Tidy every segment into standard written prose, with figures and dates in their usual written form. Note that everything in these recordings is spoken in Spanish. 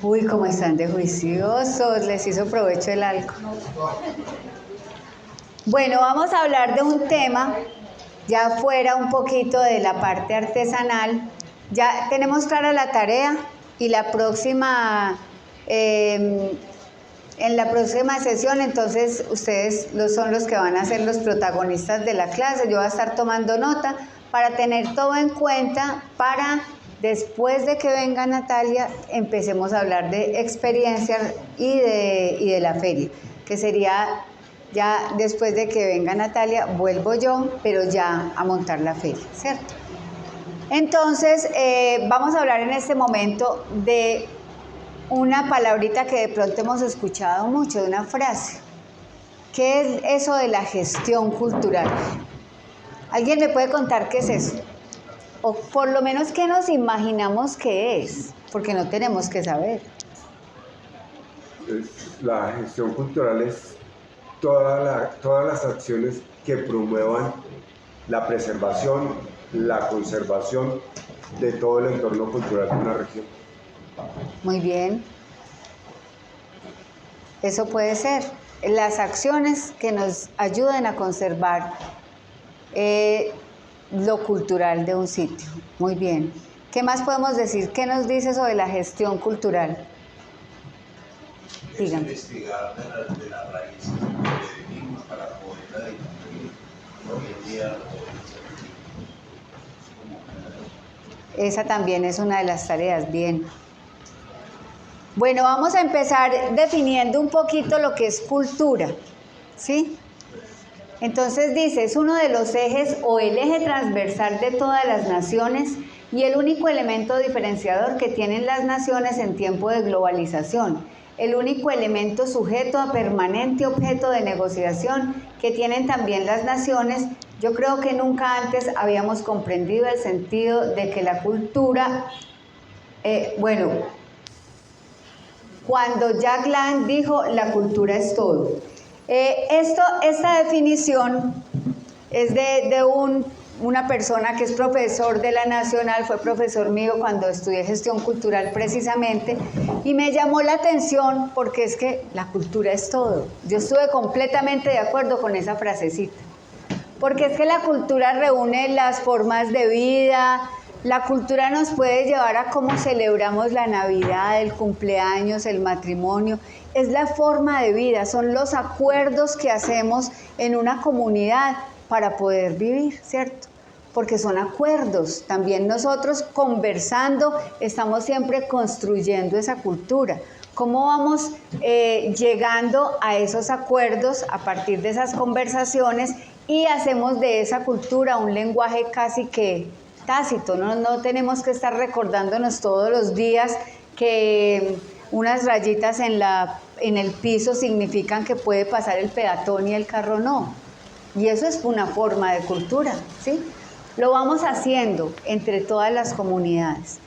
Uy, cómo están de juiciosos, les hizo provecho el alcohol. Bueno, vamos a hablar de un tema, ya fuera un poquito de la parte artesanal. Ya tenemos clara la tarea y la próxima, en la próxima sesión, entonces ustedes son los que van a ser los protagonistas de la clase. Yo voy a estar tomando nota para tener todo en cuenta para después de que venga Natalia empecemos a hablar de experiencias y de la feria, que sería ya después de que venga Natalia vuelvo yo, pero ya a montar la feria, ¿cierto? Entonces vamos a hablar en este momento de una palabrita que de pronto hemos escuchado mucho, de una frase. ¿Qué es eso de la gestión cultural? ¿Alguien me puede contar qué es eso? O por lo menos qué nos imaginamos que es, porque no tenemos que saber. La gestión cultural es todas las acciones que promuevan la preservación, la conservación de todo el entorno cultural de una región. Muy bien. Eso puede ser. Las acciones que nos ayuden a conservar lo cultural de un sitio. Muy bien. ¿Qué más podemos decir? ¿Qué nos dice sobre la gestión cultural? Es investigar de las raíces que vivimos para poderla difundir. Hoy en día Esa también es una de las tareas, bien. Bueno, vamos a empezar definiendo un poquito lo que es cultura, ¿sí? Entonces dice, es uno de los ejes o el eje transversal de todas las naciones y el único elemento diferenciador que tienen las naciones en tiempo de globalización, el único elemento sujeto a permanente objeto de negociación que tienen también las naciones. Yo creo que nunca antes habíamos comprendido el sentido de que la cultura, cuando Jack Lang dijo la cultura es todo. Esta definición es de una persona que es profesor de la Nacional, fue profesor mío cuando estudié gestión cultural precisamente, y me llamó la atención porque es que la cultura es todo. Yo estuve completamente de acuerdo con esa frasecita, porque es que la cultura reúne las formas de vida. La cultura nos puede llevar a cómo celebramos la Navidad, el cumpleaños, el matrimonio. Es la forma de vida, son los acuerdos que hacemos en una comunidad para poder vivir, ¿cierto? Porque son acuerdos. También nosotros conversando estamos siempre construyendo esa cultura. ¿Cómo vamos llegando a esos acuerdos a partir de esas conversaciones y hacemos de esa cultura un lenguaje casi que tácito? No tenemos que estar recordándonos todos los días que unas rayitas en el piso significan que puede pasar el peatón y el carro no. Y eso es una forma de cultura, ¿sí? Lo vamos haciendo entre todas las comunidades.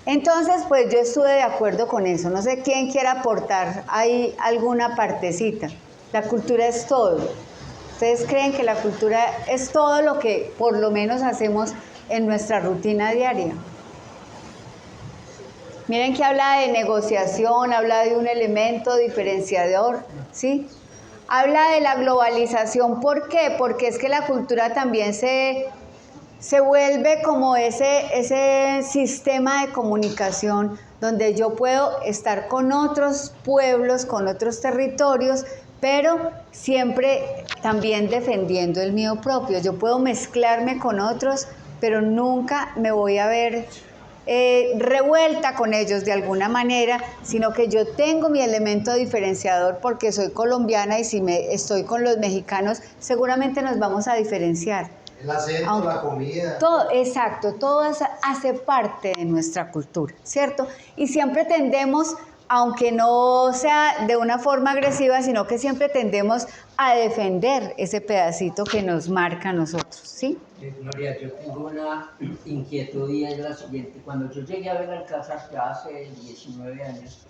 Entonces, pues yo estuve de acuerdo con eso. No sé quién quiera aportar ahí alguna partecita. La cultura es todo. ¿Ustedes creen que la cultura es todo lo que por lo menos hacemos en nuestra rutina diaria? Miren que habla de negociación, habla de un elemento diferenciador, ¿sí? Habla de la globalización. ¿Por qué? Porque es que la cultura también se vuelve como ese sistema de comunicación donde yo puedo estar con otros pueblos, con otros territorios, pero siempre también defendiendo el mío propio. Yo puedo mezclarme con otros, pero nunca me voy a ver revuelta con ellos de alguna manera, sino que yo tengo mi elemento diferenciador porque soy colombiana y si estoy con los mexicanos, seguramente nos vamos a diferenciar. el acento, la comida. Todo, exacto, todo hace parte de nuestra cultura, ¿cierto? Y siempre tendemos, aunque no sea de una forma agresiva, sino que siempre tendemos a defender ese pedacito que nos marca a nosotros, ¿sí? Gloria, yo tengo una inquietud y es la siguiente. Cuando yo llegué a Benalcázar ya hace 19 años,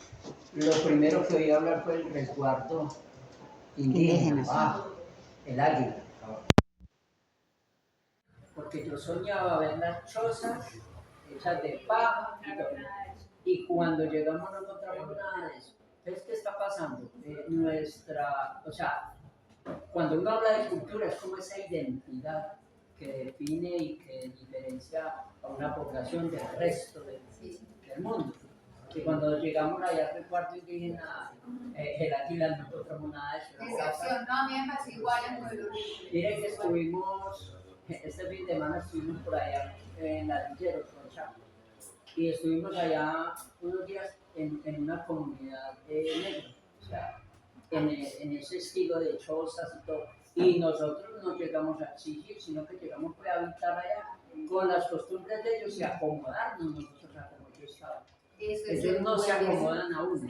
lo primero que oí hablar fue el resguardo indígena, el águila. Porque yo soñaba ver las chozas hechas de paja y cuando llegamos no encontramos nada de eso. Entonces, ¿qué está pasando? O sea, cuando uno habla de cultura es como esa identidad que define y que diferencia a una población del resto del mundo. Y cuando llegamos allá al recuarto indígena, Geráquila, no encontramos nada de eso. Excepción, no, a mí me pasó igual en Pueblo Rico. Miren que estuvimos, este fin de semana estuvimos por allá en Ladrilleros, con Chaco, y estuvimos allá unos días en una comunidad negra, o sea, en ese estilo de chozas y todo. Y nosotros no llegamos a exigir, sino que llegamos a habitar allá con las costumbres de ellos y acomodarnos nosotros a como ellos estaban. Ellos no se acomodan a uno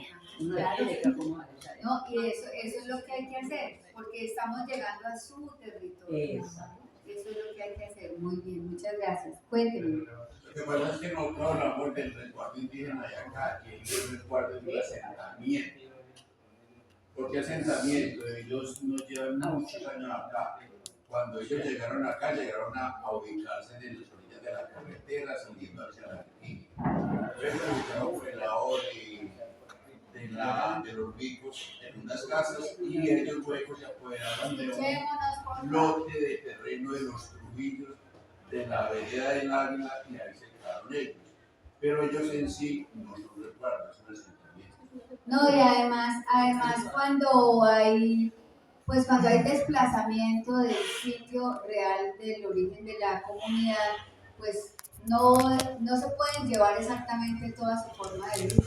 tiene que acomodarse a ellos. No, y eso es lo que hay que hacer, porque estamos llegando a su territorio. Exacto. Eso es lo que hay que hacer. Muy bien, muchas gracias. Cuéntenme. Lo que pasa es que nosotros hablamos del resguardo indígena de acá, que es el resguardo de asentamiento. Porque asentamiento, ellos nos llevan muchos años acá. Cuando ellos llegaron acá, llegaron a ubicarse en las orillas de la carretera, saliendo hacia la Virginia. Entonces, ubicaron por el lado de los ricos en unas casas y ellos luego se apoderaron de un lote de terreno de los Trujillos, de la vereda del Águila, y ahí se quedaron ellos. Pero ellos en sí no son resguardos, son asentamientos. No, y además cuando hay desplazamiento del sitio real del origen de la comunidad, pues no se pueden llevar exactamente toda su forma de vida.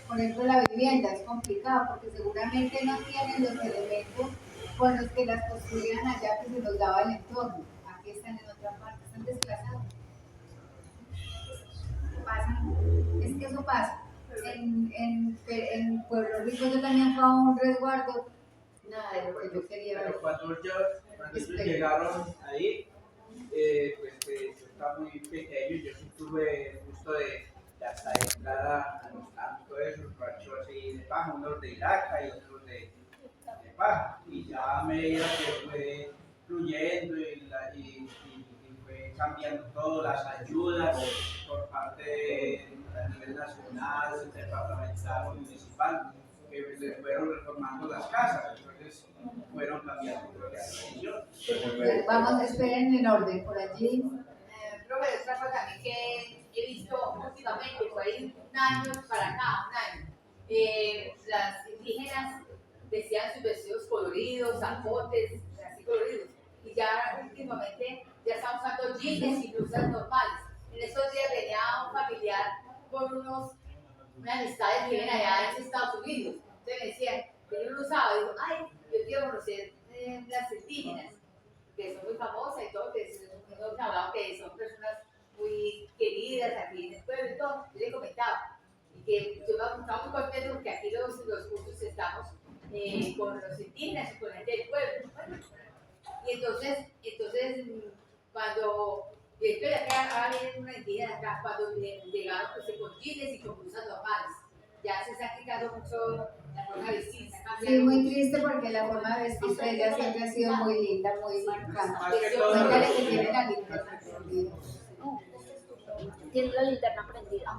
Por ejemplo, la vivienda es complicado porque seguramente no tienen los elementos con los que las construían allá que se los daba el entorno. Aquí están en otra parte, están desplazados. Es que eso pasa. En Pueblo Rico yo también fui a un resguardo, nada de lo que yo quería ver. Pero cuando ellos llegaron ahí, yo estaba muy pequeño, yo sí tuve el gusto de hasta entrar a los campos, esos ranchos así de paja, unos de Iraca y otros de paja, y ya a medida que fue fluyendo y fue cambiando todo, las ayudas por parte a nivel nacional, departamental, municipal, que se fueron reformando las casas, entonces fueron cambiando la tradición. Vamos, esperen en orden por allí. Robert, otra cosa también que he visto últimamente, por ahí un año para acá, las indígenas decían sus vestidos coloridos, zapotes, así coloridos, y ya últimamente ya están usando jeans y blusas normales. En estos días venía un familiar con unas amistades que viven allá en Estados Unidos, entonces me decían que yo lo usaba, digo, ay, yo quiero conocer las indígenas, que son muy famosas y todo, que hemos hablado que son personas muy queridas aquí en el pueblo y todo. Yo le comentaba y que yo estaba muy contento porque aquí los cursos estamos con los indígenas y con la gente del pueblo. Bueno, y entonces cuando yo estoy acá, ahora viene una indígena acá, cuando llegaron pues, con jeans y con blusas normales. Ya se está quitando mucho la forma de vestir. Sí, muy triste porque la forma de vestir de ella siempre ha sido muy linda, muy marcada. Más que todo, Cuéntale que tiene la linterna prendida. Tiene la linterna prendida.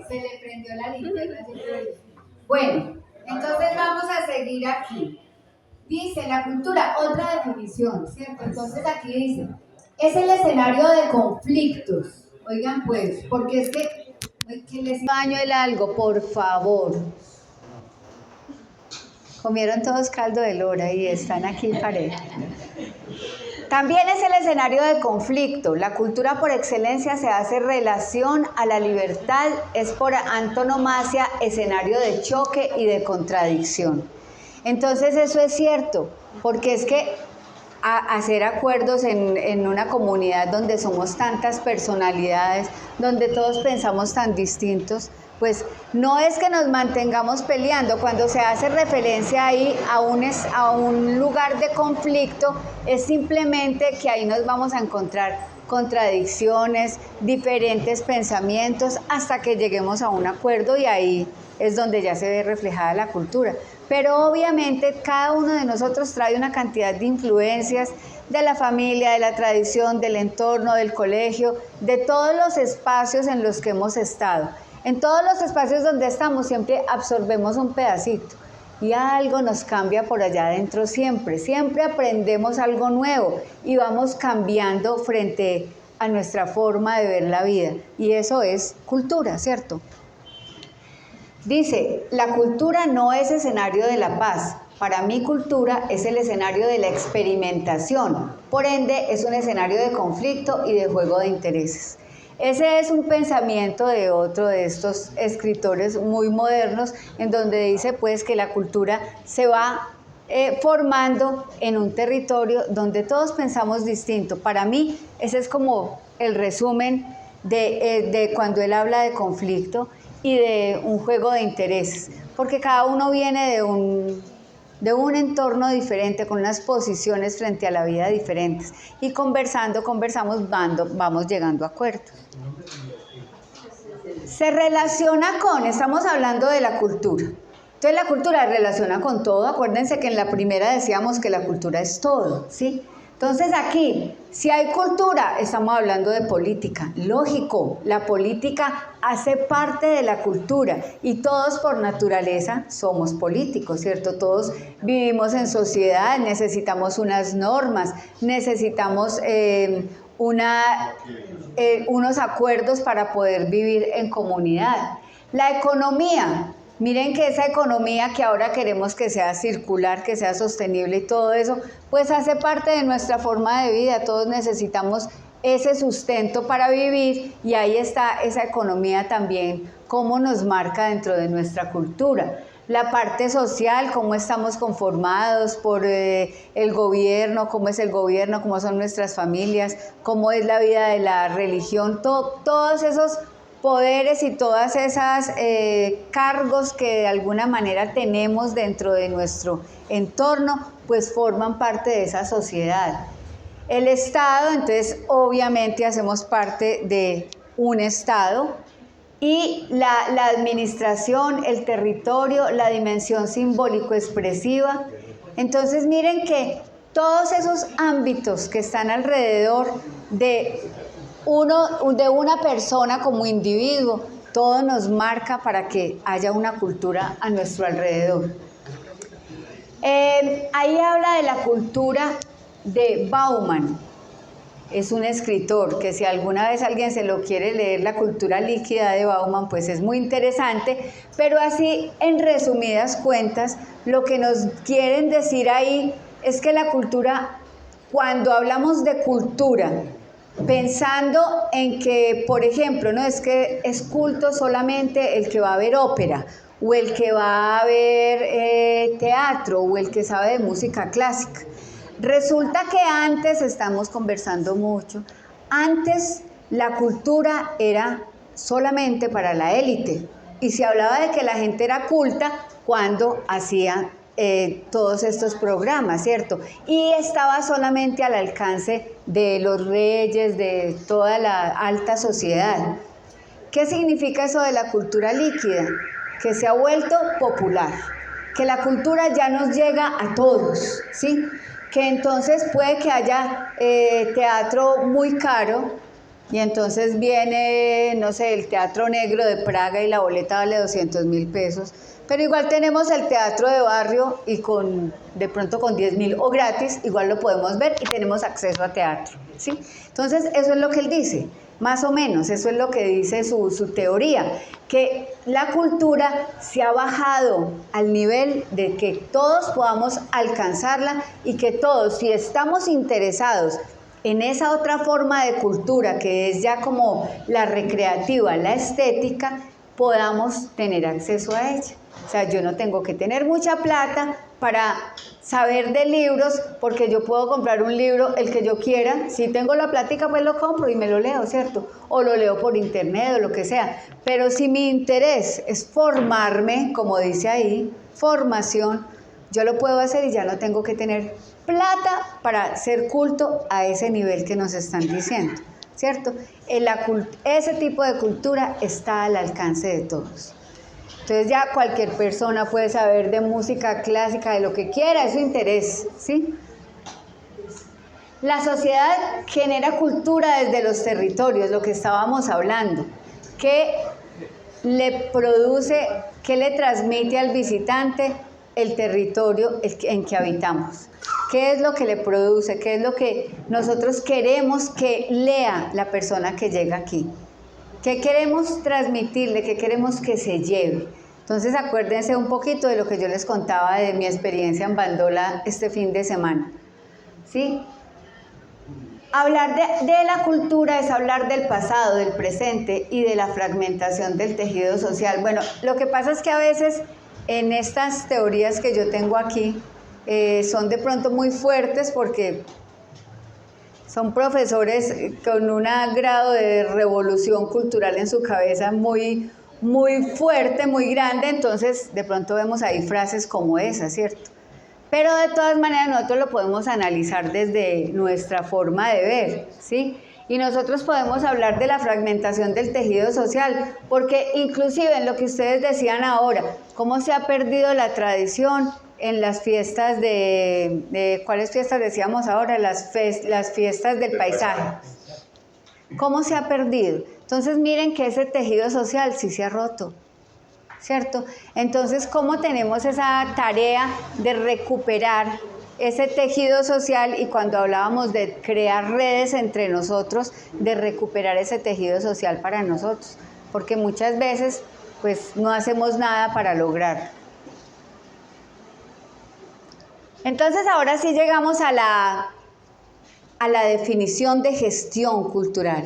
Se le prendió la linterna. Bueno, entonces vamos a seguir aquí. Dice la cultura, otra definición, ¿cierto? Entonces aquí dice, es el escenario de conflictos. Oigan pues, porque es que les... Baño el algo, por favor. Comieron todos caldo de lora y están aquí pareja. También es el escenario de conflicto. La cultura por excelencia se hace relación a la libertad, es por antonomasia escenario de choque y de contradicción. Entonces eso es cierto, porque es que hacer acuerdos en una comunidad donde somos tantas personalidades, donde todos pensamos tan distintos, pues no es que nos mantengamos peleando. Cuando se hace referencia ahí a un lugar de conflicto, es simplemente que ahí nos vamos a encontrar contradicciones, diferentes pensamientos, hasta que lleguemos a un acuerdo y ahí es donde ya se ve reflejada la cultura. pero obviamente cada uno de nosotros trae una cantidad de influencias de la familia, de la tradición, del entorno, del colegio, de todos los espacios en los que hemos estado. En todos los espacios donde estamos siempre absorbemos un pedacito y algo nos cambia por allá adentro siempre. Siempre aprendemos algo nuevo y vamos cambiando frente a nuestra forma de ver la vida. Y eso es cultura, ¿cierto? Dice, la cultura no es escenario de la paz. Para mí cultura es el escenario de la experimentación. Por ende, es un escenario de conflicto y de juego de intereses. Ese es un pensamiento de otro de estos escritores muy modernos, en donde dice pues que la cultura se va formando en un territorio donde todos pensamos distinto. Para mí ese es como el resumen de cuando él habla de conflicto y de un juego de intereses, porque cada uno viene de un entorno diferente, con unas posiciones frente a la vida diferentes, y vamos llegando a acuerdos. Se relaciona con, estamos hablando de la cultura. Entonces la cultura se relaciona con todo. Acuérdense que en la primera decíamos que la cultura es todo, ¿sí? Entonces aquí, si hay cultura, estamos hablando de política. Lógico, la política hace parte de la cultura y todos por naturaleza somos políticos, ¿cierto? Todos vivimos en sociedad, necesitamos unas normas, necesitamos unos acuerdos para poder vivir en comunidad. La economía. Miren que esa economía que ahora queremos que sea circular, que sea sostenible y todo eso, pues hace parte de nuestra forma de vida. Todos necesitamos ese sustento para vivir y ahí está esa economía también, cómo nos marca dentro de nuestra cultura. La parte social, cómo estamos conformados por el gobierno, cómo es el gobierno, cómo son nuestras familias, cómo es la vida de la religión, todos esos poderes y todas esas cargos que de alguna manera tenemos dentro de nuestro entorno, pues forman parte de esa sociedad. El Estado, entonces obviamente hacemos parte de un Estado, y la administración, el territorio, la dimensión simbólico-expresiva. Entonces miren que todos esos ámbitos que están alrededor de una persona como individuo, todo nos marca para que haya una cultura a nuestro alrededor. Ahí habla de la cultura de Bauman. Es un escritor que si alguna vez alguien se lo quiere leer, La cultura líquida de Bauman, pues es muy interesante, pero así en resumidas cuentas, lo que nos quieren decir ahí es que la cultura, cuando hablamos de cultura, pensando en que, por ejemplo, no es que es culto solamente el que va a ver ópera, o el que va a ver teatro, o el que sabe de música clásica. Resulta que antes, estamos conversando mucho, antes la cultura era solamente para la élite, y se hablaba de que la gente era culta cuando hacía todos estos programas, ¿cierto? Y estaba solamente al alcance de los reyes, de toda la alta sociedad. ¿Qué significa eso de la cultura líquida? Que se ha vuelto popular, que la cultura ya nos llega a todos, ¿sí? Que entonces puede que haya teatro muy caro y entonces viene, no sé, el Teatro Negro de Praga y la boleta vale 200.000 pesos, pero igual tenemos el teatro de barrio y de pronto con 10.000 o gratis, igual lo podemos ver y tenemos acceso a teatro, ¿sí? Entonces eso es lo que él dice, más o menos, eso es lo que dice su teoría, que la cultura se ha bajado al nivel de que todos podamos alcanzarla y que todos, si estamos interesados en esa otra forma de cultura que es ya como la recreativa, la estética, podamos tener acceso a ella. O sea, yo no tengo que tener mucha plata para saber de libros, porque yo puedo comprar un libro, el que yo quiera. Si tengo la plática, pues lo compro y me lo leo, ¿cierto? O lo leo por internet o lo que sea. Pero si mi interés es formarme, como dice ahí, formación, yo lo puedo hacer y ya no tengo que tener plata para ser culto a ese nivel que nos están diciendo, ¿cierto? Ese tipo de cultura está al alcance de todos. Entonces ya cualquier persona puede saber de música clásica, de lo que quiera, es su interés, ¿sí? La sociedad genera cultura desde los territorios, lo que estábamos hablando. ¿Qué le produce, qué le transmite al visitante el territorio en que habitamos? ¿Qué es lo que le produce? ¿Qué es lo que nosotros queremos que lea la persona que llega aquí? ¿Qué queremos transmitirle? ¿Qué queremos que se lleve? Entonces acuérdense un poquito de lo que yo les contaba de mi experiencia en Bandola este fin de semana, ¿sí? Hablar de la cultura es hablar del pasado, del presente y de la fragmentación del tejido social. Bueno, lo que pasa es que a veces en estas teorías que yo tengo aquí son de pronto muy fuertes porque son profesores con un grado de revolución cultural en su cabeza muy fuerte, muy grande, entonces de pronto vemos ahí frases como esa, ¿cierto? Pero de todas maneras nosotros lo podemos analizar desde nuestra forma de ver, ¿sí? Y nosotros podemos hablar de la fragmentación del tejido social, porque inclusive en lo que ustedes decían ahora, cómo se ha perdido la tradición en las fiestas ¿cuáles fiestas decíamos ahora? Las fiestas del paisaje. ¿Cómo se ha perdido? Entonces miren que ese tejido social sí se ha roto, ¿cierto? Entonces, ¿cómo tenemos esa tarea de recuperar ese tejido social? Y cuando hablábamos de crear redes entre nosotros, de recuperar ese tejido social para nosotros, porque muchas veces pues no hacemos nada para lograrlo. Entonces ahora sí llegamos a la definición de gestión cultural.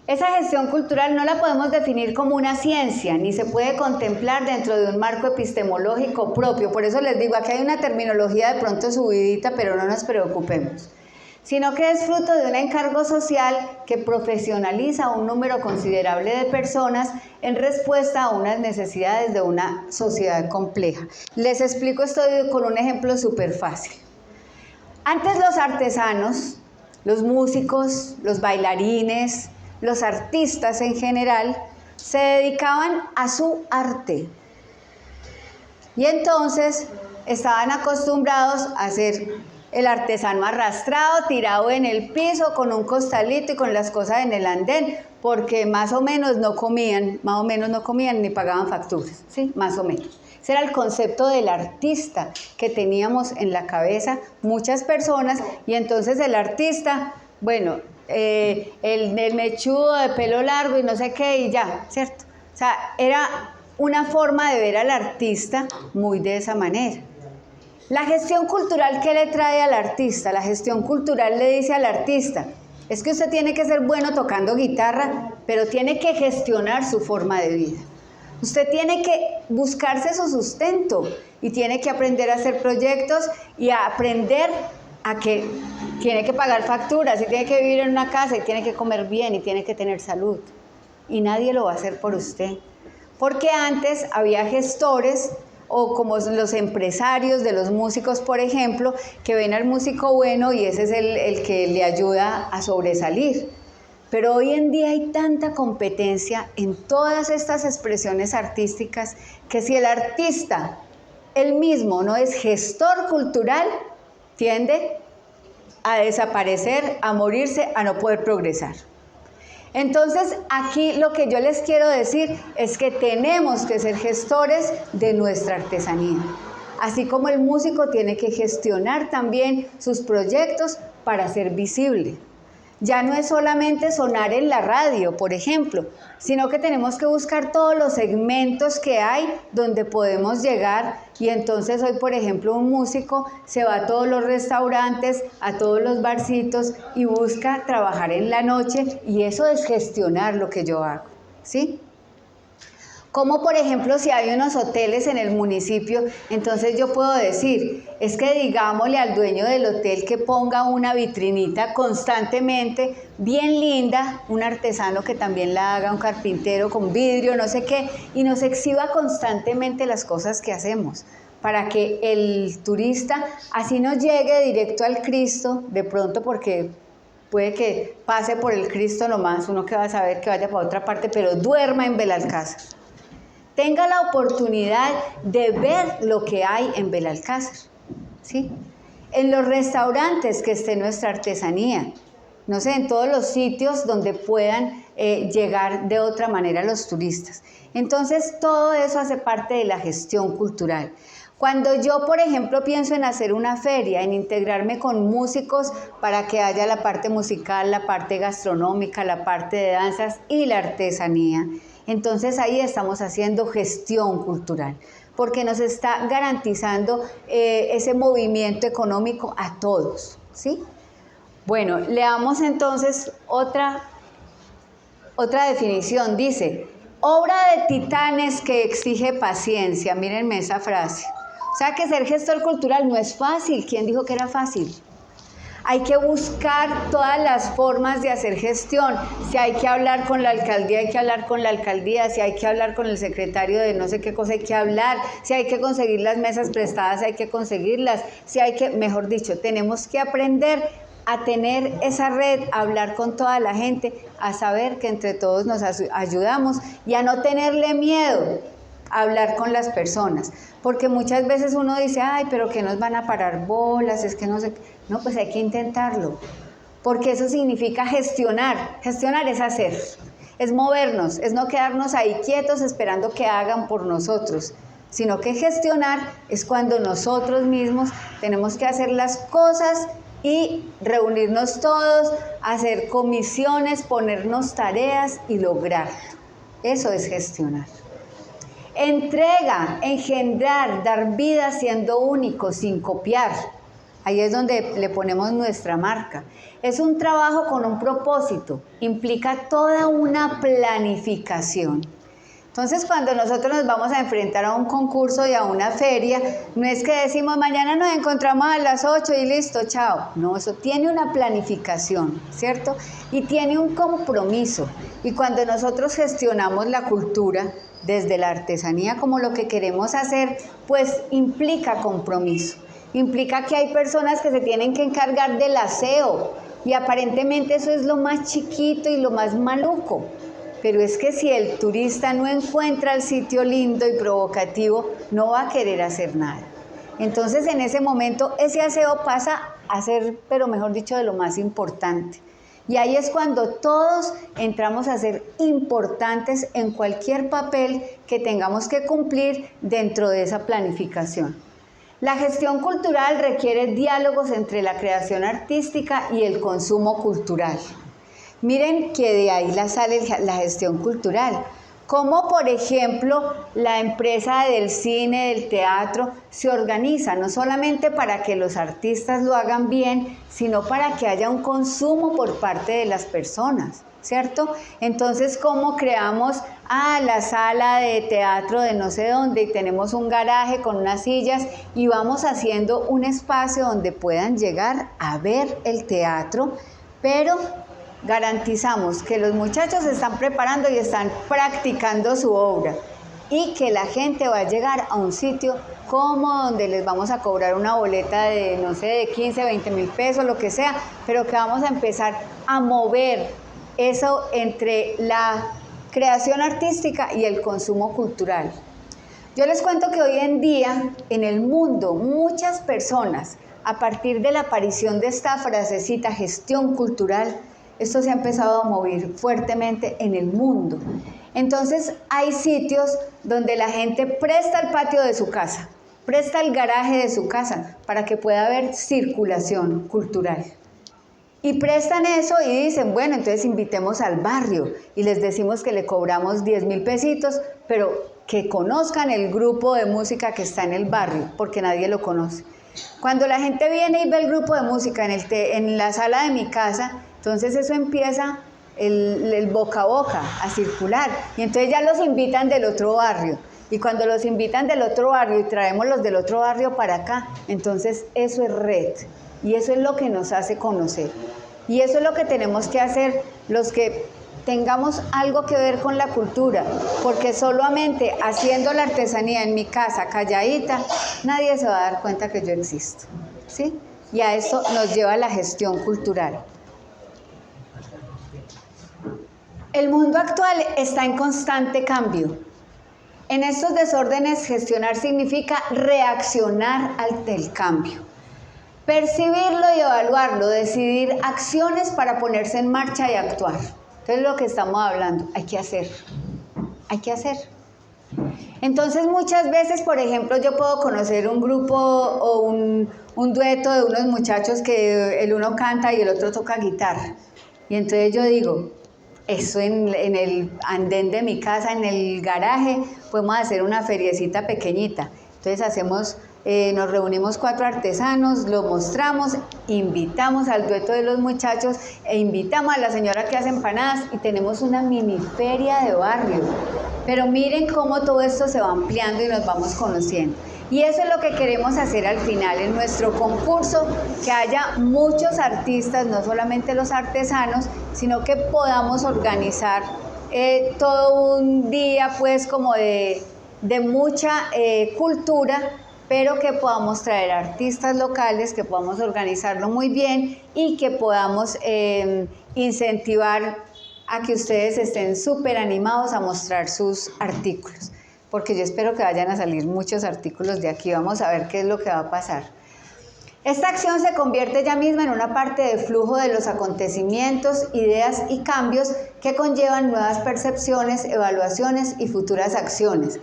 Esa gestión cultural no la podemos definir como una ciencia, ni se puede contemplar dentro de un marco epistemológico propio. Por eso les digo, aquí hay una terminología de pronto subidita, pero no nos preocupemos. Sino que es fruto de un encargo social que profesionaliza a un número considerable de personas en respuesta a unas necesidades de una sociedad compleja. Les explico esto con un ejemplo súper fácil. Antes los artesanos, los músicos, los bailarines, los artistas en general, se dedicaban a su arte. Y entonces estaban acostumbrados a ser el artesano arrastrado, tirado en el piso, con un costalito y con las cosas en el andén, porque más o menos no comían ni pagaban facturas, ¿sí? Más o menos. Ese era el concepto del artista que teníamos en la cabeza muchas personas, y entonces el artista, bueno, el mechudo de pelo largo y no sé qué y ya, ¿cierto? O sea, era una forma de ver al artista muy de esa manera. La gestión cultural, ¿qué le trae al artista? La gestión cultural le dice al artista, es que usted tiene que ser bueno tocando guitarra, pero tiene que gestionar su forma de vida. Usted tiene que buscarse su sustento y tiene que aprender a hacer proyectos y a aprender a que tiene que pagar facturas y tiene que vivir en una casa y tiene que comer bien y tiene que tener salud. Y nadie lo va a hacer por usted. Porque antes había gestores o como los empresarios de los músicos, por ejemplo, que ven al músico bueno y ese es el que le ayuda a sobresalir. Pero hoy en día hay tanta competencia en todas estas expresiones artísticas que si el artista él mismo no es gestor cultural, tiende a desaparecer, a morirse, a no poder progresar. Entonces, aquí lo que yo les quiero decir es que tenemos que ser gestores de nuestra artesanía. Así como el músico tiene que gestionar también sus proyectos para ser visible. Ya no es solamente sonar en la radio, por ejemplo, sino que tenemos que buscar todos los segmentos que hay donde podemos llegar. Y entonces hoy, por ejemplo, un músico se va a todos los restaurantes, a todos los barcitos y busca trabajar en la noche, y eso es gestionar lo que yo hago, ¿sí? Como por ejemplo si hay unos hoteles en el municipio, entonces yo puedo decir, es que digámosle al dueño del hotel que ponga una vitrinita constantemente, bien linda, un artesano que también la haga, un carpintero con vidrio, no sé qué, y nos exhiba constantemente las cosas que hacemos, para que el turista así no llegue directo al Cristo, de pronto porque puede que pase por el Cristo nomás, uno que va a saber que vaya para otra parte, pero duerma en Belalcázar. tenga la oportunidad de ver lo que hay en Belalcázar, ¿sí? En los restaurantes que esté nuestra artesanía, no sé, en todos los sitios donde puedan llegar de otra manera los turistas. Entonces, todo eso hace parte de la gestión cultural. Cuando yo, por ejemplo, pienso en hacer una feria, en integrarme con músicos para que haya la parte musical, la parte gastronómica, la parte de danzas y la artesanía, entonces ahí estamos haciendo gestión cultural, porque nos está garantizando ese movimiento económico a todos, ¿sí? Bueno, leamos entonces otra definición. Dice, obra de titanes que exige paciencia. Mírenme esa frase. O sea que ser gestor cultural no es fácil. ¿Quién dijo que era fácil? Hay que buscar todas las formas de hacer gestión. Si hay que hablar con la alcaldía, hay que hablar con la alcaldía. Si hay que hablar con el secretario de no sé qué cosa, hay que hablar. Si hay que conseguir las mesas prestadas, hay que conseguirlas. Si hay que, mejor dicho, tenemos que aprender a tener esa red, a hablar con toda la gente, a saber que entre todos nos ayudamos y a no tenerle miedo a hablar con las personas. Porque muchas veces uno dice, ay, pero que nos van a parar bolas, es que no sé. No, pues hay que intentarlo, porque eso significa gestionar. Gestionar es hacer, es movernos, es no quedarnos ahí quietos esperando que hagan por nosotros, sino que gestionar es cuando nosotros mismos tenemos que hacer las cosas y reunirnos todos, hacer comisiones, ponernos tareas y lograrlo. Eso es gestionar. Entrega, engendrar, dar vida siendo único, sin copiar. Ahí es donde le ponemos nuestra marca. Es un trabajo con un propósito, implica toda una planificación. Entonces, cuando nosotros nos vamos a enfrentar a un concurso y a una feria, no es que decimos, mañana nos encontramos a las 8 y listo, chao. No, eso tiene una planificación, ¿cierto? Y tiene un compromiso. Y cuando nosotros gestionamos la cultura desde la artesanía como lo que queremos hacer, pues implica compromiso. Implica que hay personas que se tienen que encargar del aseo. Y aparentemente eso es lo más chiquito y lo más maluco. Pero es que si el turista no encuentra el sitio lindo y provocativo, no va a querer hacer nada. Entonces, en ese momento, ese aseo pasa a ser, pero mejor dicho, de lo más importante. Y ahí es cuando todos entramos a ser importantes en cualquier papel que tengamos que cumplir dentro de esa planificación. La gestión cultural requiere diálogos entre la creación artística y el consumo cultural. Miren que de ahí sale la gestión cultural. Como, por ejemplo, la empresa del cine, del teatro, se organiza no solamente para que los artistas lo hagan bien, sino para que haya un consumo por parte de las personas, ¿cierto? Entonces, ¿cómo creamos la sala de teatro de no sé dónde y tenemos un garaje con unas sillas y vamos haciendo un espacio donde puedan llegar a ver el teatro, pero garantizamos que los muchachos se están preparando y están practicando su obra y que la gente va a llegar a un sitio como donde les vamos a cobrar una boleta de, no sé, de 15, 20 mil pesos, lo que sea, pero que vamos a empezar a mover eso entre la creación artística y el consumo cultural. Yo les cuento que hoy en día en el mundo muchas personas, a partir de la aparición de esta frasecita gestión cultural, esto se ha empezado a mover fuertemente en el mundo. Entonces hay sitios donde la gente presta el patio de su casa, presta el garaje de su casa para que pueda haber circulación cultural. Y prestan eso y dicen, bueno, entonces invitemos al barrio y les decimos que le cobramos 10.000 pesitos, pero que conozcan el grupo de música que está en el barrio, porque nadie lo conoce. Cuando la gente viene y ve el grupo de música en la sala de mi casa, entonces eso empieza el boca a boca a circular y entonces ya los invitan del otro barrio y cuando los invitan del otro barrio y traemos los del otro barrio para acá, entonces eso es red y eso es lo que nos hace conocer y eso es lo que tenemos que hacer los que tengamos algo que ver con la cultura, porque solamente haciendo la artesanía en mi casa calladita, nadie se va a dar cuenta que yo existo, ¿sí? Y a eso nos lleva la gestión cultural. El mundo actual está en constante cambio En estos desórdenes, gestionar significa reaccionar ante el cambio, percibirlo y evaluarlo, decidir acciones para ponerse en marcha y actuar. Entonces, lo que estamos hablando, hay que hacer. Entonces, muchas veces, por ejemplo, yo puedo conocer un grupo o un dueto de unos muchachos que el uno canta y el otro toca guitarra. Y entonces yo digo, eso en el andén de mi casa, en el garaje, podemos hacer una feriecita pequeñita. Entonces nos reunimos 4 artesanos, lo mostramos, invitamos al dueto de los muchachos e invitamos a la señora que hace empanadas y tenemos una mini feria de barrio. Pero miren cómo todo esto se va ampliando y nos vamos conociendo. Y eso es lo que queremos hacer al final en nuestro concurso, que haya muchos artistas, no solamente los artesanos, sino que podamos organizar todo un día pues como de mucha cultura, pero que podamos traer artistas locales, que podamos organizarlo muy bien y que podamos incentivar a que ustedes estén súper animados a mostrar sus artículos, porque yo espero que vayan a salir muchos artículos de aquí. Vamos a ver qué es lo que va a pasar. Esta acción se convierte ya misma en una parte del flujo de los acontecimientos, ideas y cambios que conllevan nuevas percepciones, evaluaciones y futuras acciones.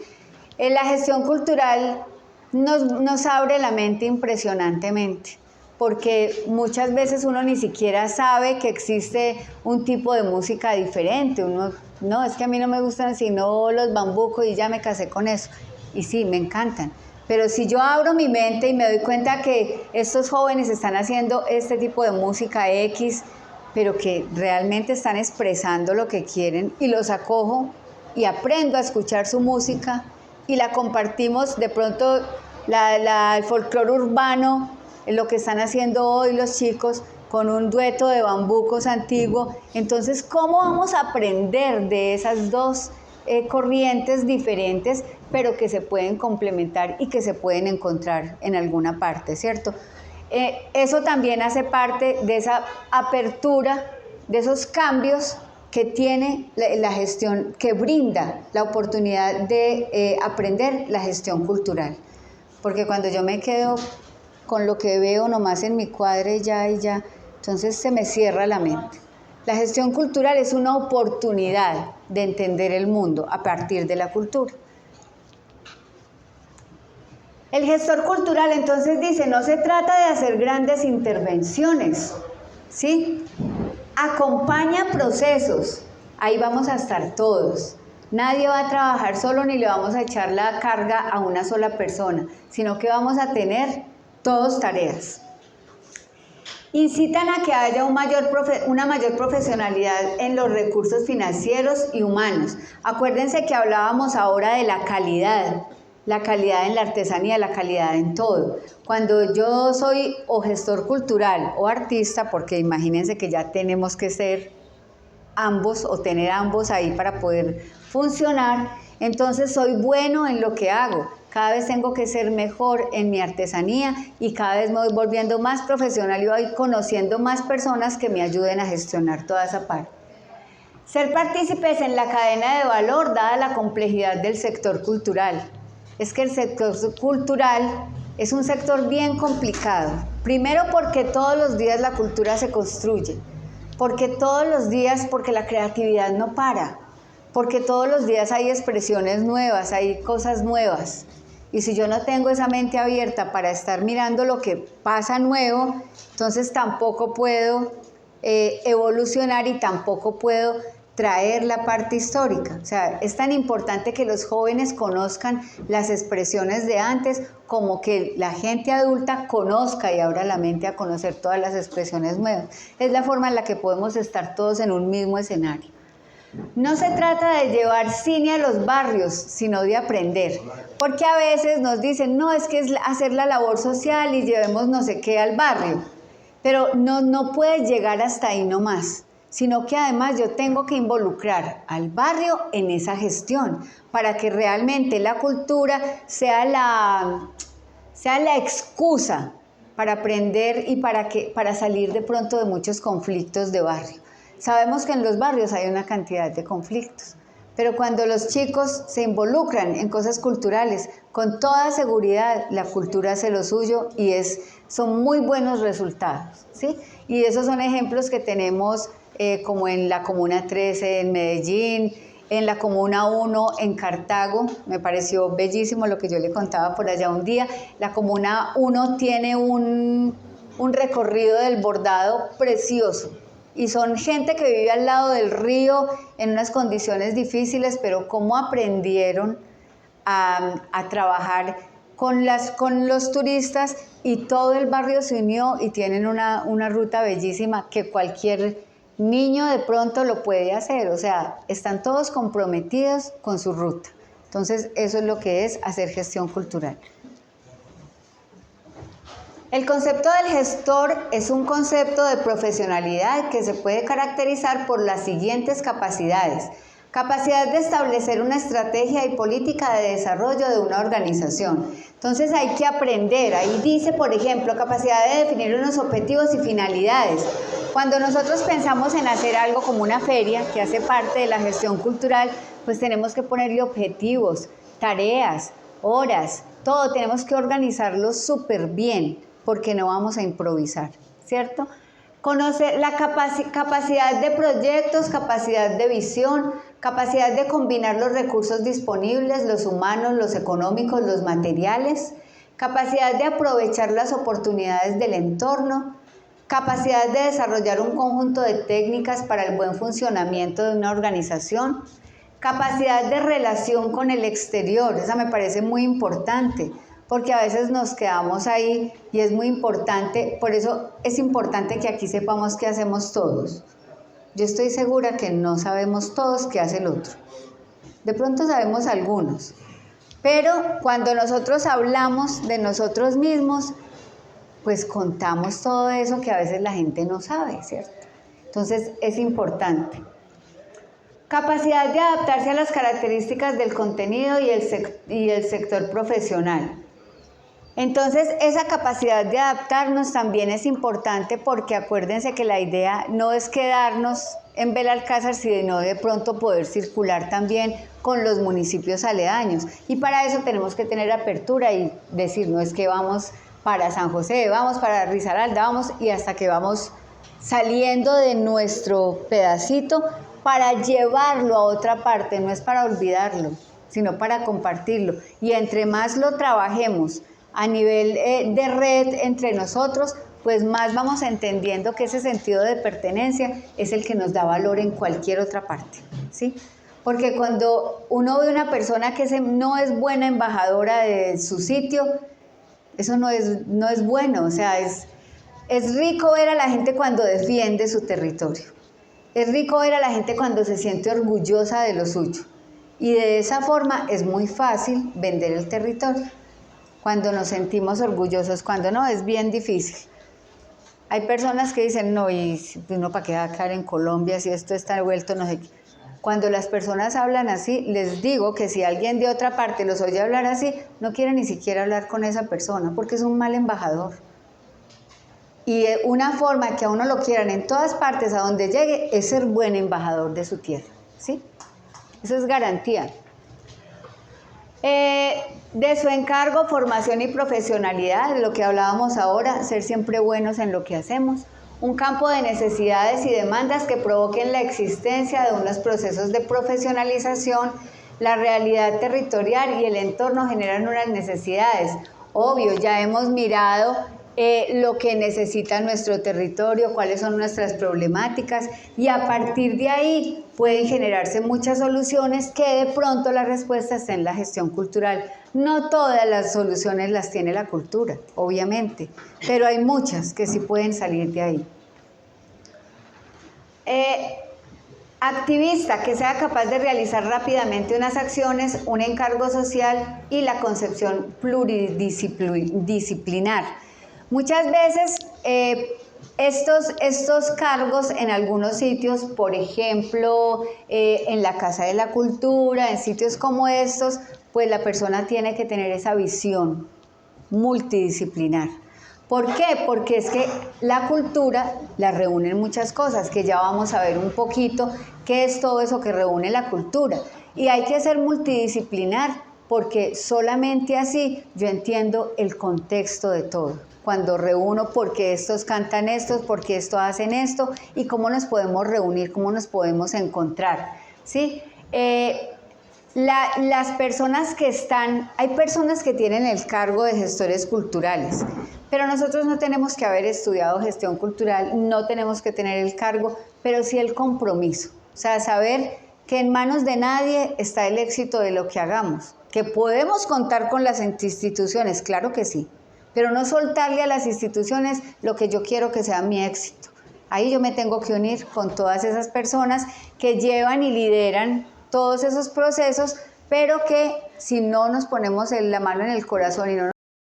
La gestión cultural nos abre la mente impresionantemente, porque muchas veces uno ni siquiera sabe que existe un tipo de música diferente. Uno, no, es que a mí no me gustan sino los bambucos y ya me casé con eso. Y sí, me encantan. Pero si yo abro mi mente y me doy cuenta que estos jóvenes están haciendo este tipo de música X, pero que realmente están expresando lo que quieren, y los acojo y aprendo a escuchar su música y la compartimos, de pronto el folclore urbano, lo que están haciendo hoy los chicos con un dueto de bambucos antiguo. Entonces, ¿cómo vamos a aprender de esas dos corrientes diferentes, pero que se pueden complementar y que se pueden encontrar en alguna parte, ¿cierto? Eso también hace parte de esa apertura, de esos cambios que tiene la gestión, que brinda la oportunidad de aprender la gestión cultural. Porque cuando yo me quedo con lo que veo nomás en mi cuadre ya, entonces se me cierra la mente. La gestión cultural es una oportunidad de entender el mundo a partir de la cultura. El gestor cultural entonces dice, no se trata de hacer grandes intervenciones, ¿sí? Acompaña procesos, ahí vamos a estar todos. Nadie va a trabajar solo ni le vamos a echar la carga a una sola persona, sino que vamos a tener todos tareas. Incitan a que haya una mayor profesionalidad en los recursos financieros y humanos. Acuérdense que hablábamos ahora de la calidad en la artesanía, la calidad en todo. Cuando yo soy o gestor cultural o artista, porque imagínense que ya tenemos que ser ambos o tener ambos ahí para poder funcionar, entonces soy bueno en lo que hago. Cada vez tengo que ser mejor en mi artesanía y cada vez me voy volviendo más profesional y voy conociendo más personas que me ayuden a gestionar toda esa parte. Ser partícipes en la cadena de valor dada la complejidad del sector cultural. Es que el sector cultural es un sector bien complicado. Primero porque todos los días la cultura se construye, porque la creatividad no para, porque todos los días hay expresiones nuevas, hay cosas nuevas. Y si yo no tengo esa mente abierta para estar mirando lo que pasa nuevo, entonces tampoco puedo evolucionar y tampoco puedo traer la parte histórica. O sea, es tan importante que los jóvenes conozcan las expresiones de antes como que la gente adulta conozca y abra la mente a conocer todas las expresiones nuevas. Es la forma en la que podemos estar todos en un mismo escenario. No se trata de llevar cine a los barrios, sino de aprender. Porque a veces nos dicen, no, es que es hacer la labor social y llevemos no sé qué al barrio. Pero no puedes llegar hasta ahí nomás, sino que además yo tengo que involucrar al barrio en esa gestión para que realmente la cultura sea la excusa para aprender y para salir de pronto de muchos conflictos de barrio. Sabemos que en los barrios hay una cantidad de conflictos, Pero cuando los chicos se involucran en cosas culturales, con toda seguridad la cultura hace lo suyo y son muy buenos resultados, ¿sí? Y esos son ejemplos que tenemos como en la Comuna 13 en Medellín, en la Comuna 1 en Cartago. Me pareció bellísimo lo que yo le contaba por allá un día. La Comuna 1 tiene un recorrido del bordado precioso. Y son gente que vive al lado del río en unas condiciones difíciles, pero cómo aprendieron a trabajar con los turistas, y todo el barrio se unió y tienen una ruta bellísima que cualquier niño de pronto lo puede hacer. O sea, están todos comprometidos con su ruta. Entonces, eso es lo que es hacer gestión cultural. El concepto del gestor es un concepto de profesionalidad que se puede caracterizar por las siguientes capacidades. Capacidad de establecer una estrategia y política de desarrollo de una organización. Entonces hay que aprender. Ahí dice, por ejemplo, capacidad de definir unos objetivos y finalidades. Cuando nosotros pensamos en hacer algo como una feria, que hace parte de la gestión cultural, pues tenemos que ponerle objetivos, tareas, horas, todo. Tenemos que organizarlo súper bien, porque no vamos a improvisar, ¿cierto? Conocer la capacidad de proyectos, capacidad de visión, capacidad de combinar los recursos disponibles, los humanos, los económicos, los materiales, capacidad de aprovechar las oportunidades del entorno, capacidad de desarrollar un conjunto de técnicas para el buen funcionamiento de una organización, capacidad de relación con el exterior. Esa me parece muy importante, porque a veces nos quedamos ahí y es muy importante. Por eso es importante que aquí sepamos qué hacemos todos. Yo estoy segura que no sabemos todos qué hace el otro. De pronto sabemos algunos, pero cuando nosotros hablamos de nosotros mismos, pues contamos todo eso que a veces la gente no sabe, ¿cierto? Entonces es importante. Capacidad de adaptarse a las características del contenido y el sector profesional. Entonces, esa capacidad de adaptarnos también es importante, porque acuérdense que la idea no es quedarnos en Belalcázar, sino de pronto poder circular también con los municipios aledaños. Y para eso tenemos que tener apertura y decir, no es que vamos para San José, vamos para Risaralda, vamos, y hasta que vamos saliendo de nuestro pedacito para llevarlo a otra parte. No es para olvidarlo, sino para compartirlo. Y entre más lo trabajemos a nivel de red entre nosotros, pues más vamos entendiendo que ese sentido de pertenencia es el que nos da valor en cualquier otra parte, ¿sí? Porque cuando uno ve una persona que no es buena embajadora de su sitio, eso no es bueno. O sea, es rico ver a la gente cuando defiende su territorio. Es rico ver a la gente cuando se siente orgullosa de lo suyo. Y de esa forma es muy fácil vender el territorio. Cuando nos sentimos orgullosos, cuando no, es bien difícil. Hay personas que dicen, no, y uno para qué va a quedar en Colombia si esto está vuelto, no sé qué. Cuando las personas hablan así, les digo que si alguien de otra parte los oye hablar así, no quiere ni siquiera hablar con esa persona, porque es un mal embajador. Y una forma que a uno lo quieran en todas partes, a donde llegue, es ser buen embajador de su tierra, ¿sí? Eso es garantía. De su encargo, formación y profesionalidad, de lo que hablábamos ahora, ser siempre buenos en lo que hacemos. Un campo de necesidades y demandas que provoquen la existencia de unos procesos de profesionalización. La realidad territorial y el entorno generan unas necesidades. Obvio, ya hemos mirado lo que necesita nuestro territorio, cuáles son nuestras problemáticas, y a partir de ahí pueden generarse muchas soluciones que de pronto la respuesta está en la gestión cultural. No todas las soluciones las tiene la cultura, obviamente, pero hay muchas que sí pueden salir de ahí. Activista, que sea capaz de realizar rápidamente unas acciones, un encargo social y la concepción pluridisciplinar. Muchas veces estos cargos en algunos sitios, por ejemplo, en la Casa de la Cultura, en sitios como estos, pues la persona tiene que tener esa visión multidisciplinar. ¿Por qué? Porque es que la cultura la reúnen muchas cosas, que ya vamos a ver un poquito qué es todo eso que reúne la cultura. Y hay que ser multidisciplinar, porque solamente así yo entiendo el contexto de todo. Cuando reúno porque estos cantan estos, porque esto hacen esto, y cómo nos podemos reunir, cómo nos podemos encontrar, ¿sí? Las personas que están, hay personas que tienen el cargo de gestores culturales, pero nosotros no tenemos que haber estudiado gestión cultural, no tenemos que tener el cargo, pero sí el compromiso, o sea, saber que en manos de nadie está el éxito de lo que hagamos, que podemos contar con las instituciones, claro que sí, pero no soltarle a las instituciones lo que yo quiero que sea mi éxito. Ahí yo me tengo que unir con todas esas personas que llevan y lideran todos esos procesos, pero que si no nos ponemos la mano en el corazón y no